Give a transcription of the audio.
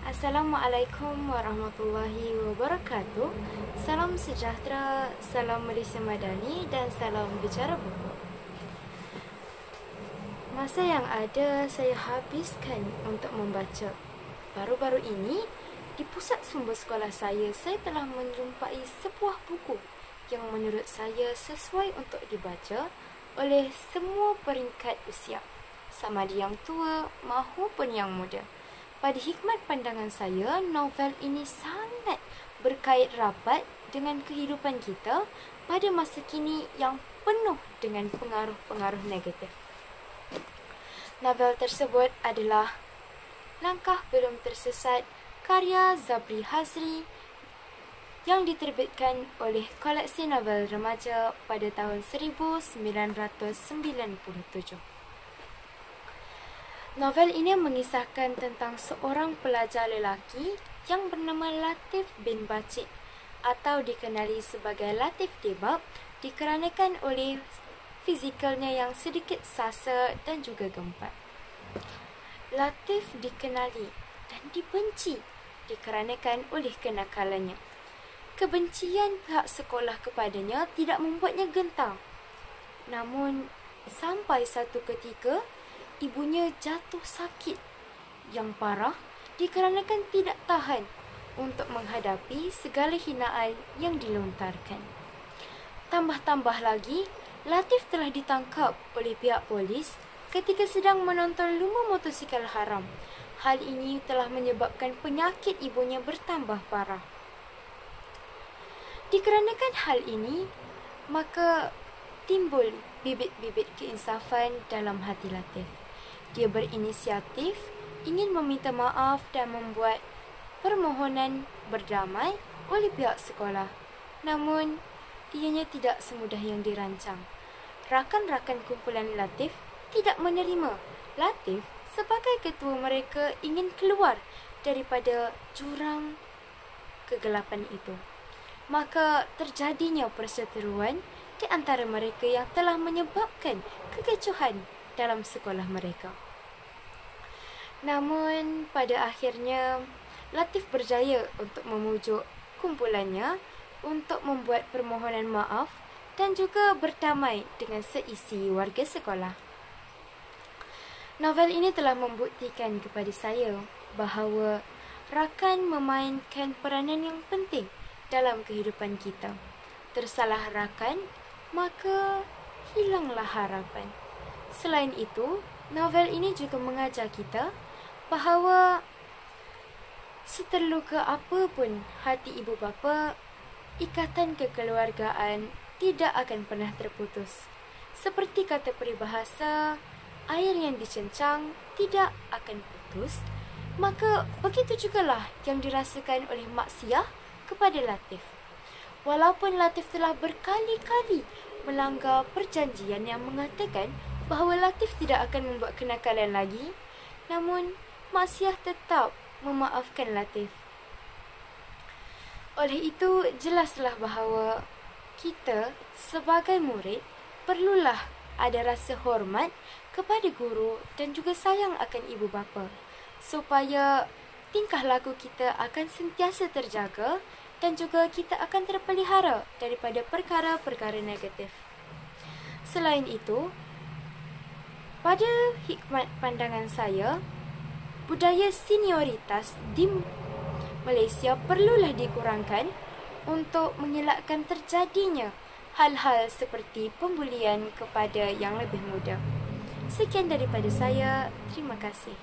Assalamualaikum warahmatullahi wabarakatuh. Salam sejahtera, salam Malaysia Madani dan salam bicara buku. Masa yang ada saya habiskan untuk membaca. Baru-baru ini, di pusat sumber sekolah saya telah menjumpai sebuah buku yang menurut saya sesuai untuk dibaca oleh semua peringkat usia, sama ada yang tua maupun yang muda. Pada hikmat pandangan saya, novel ini sangat berkait rapat dengan kehidupan kita pada masa kini yang penuh dengan pengaruh-pengaruh negatif. Novel tersebut adalah Langkah Belum Tersesat karya Zabri Hazri yang diterbitkan oleh koleksi novel remaja pada tahun 1997. Novel ini mengisahkan tentang seorang pelajar lelaki yang bernama Latif bin Bacik atau dikenali sebagai Latif Debab dikarenakan oleh fizikalnya yang sedikit sasa dan juga gempar. Latif dikenali dan dibenci dikarenakan oleh kenakalannya. Kebencian pihak sekolah kepadanya tidak membuatnya gentar. Namun, sampai satu ketika, ibunya jatuh sakit yang parah dikarenakan tidak tahan untuk menghadapi segala hinaan yang dilontarkan. Tambah-tambah lagi, Latif telah ditangkap oleh pihak polis ketika sedang menonton lumba motosikal haram. Hal ini telah menyebabkan penyakit ibunya bertambah parah. Dikarenakan hal ini, maka timbul bibit-bibit keinsafan dalam hati Latif. Dia berinisiatif ingin meminta maaf dan membuat permohonan berdamai oleh pihak sekolah. Namun, ianya tidak semudah yang dirancang. Rakan-rakan kumpulan Latif tidak menerima Latif sebagai ketua mereka ingin keluar daripada jurang kegelapan itu. Maka terjadinya perseteruan di antara mereka yang telah menyebabkan kekecohan dalam sekolah mereka. Namun, pada akhirnya, Latif berjaya untuk memujuk kumpulannya untuk membuat permohonan maaf dan juga berdamai dengan seisi warga sekolah. Novel ini telah membuktikan kepada saya bahawa rakan memainkan peranan yang penting dalam kehidupan kita. Tersalah rakan, maka hilanglah harapan. Selain itu, novel ini juga mengajar kita bahawa seterluka apapun hati ibu bapa, ikatan kekeluargaan tidak akan pernah terputus. Seperti kata peribahasa, air yang dicencang tidak akan putus. Maka begitu jugalah yang dirasakan oleh Mak Siah kepada Latif. Walaupun Latif telah berkali-kali melanggar perjanjian yang mengatakan bahawa Latif tidak akan membuat kenakalan lagi, namun Mak Siah tetap memaafkan Latif. Oleh itu, jelaslah bahawa kita sebagai murid perlulah ada rasa hormat kepada guru dan juga sayang akan ibu bapa, supaya tingkah laku kita akan sentiasa terjaga dan juga kita akan terpelihara daripada perkara-perkara negatif. Selain itu, pada hikmat pandangan saya, budaya senioritas di Malaysia perlulah dikurangkan untuk mengelakkan terjadinya hal-hal seperti pembulian kepada yang lebih muda. Sekian daripada saya. Terima kasih.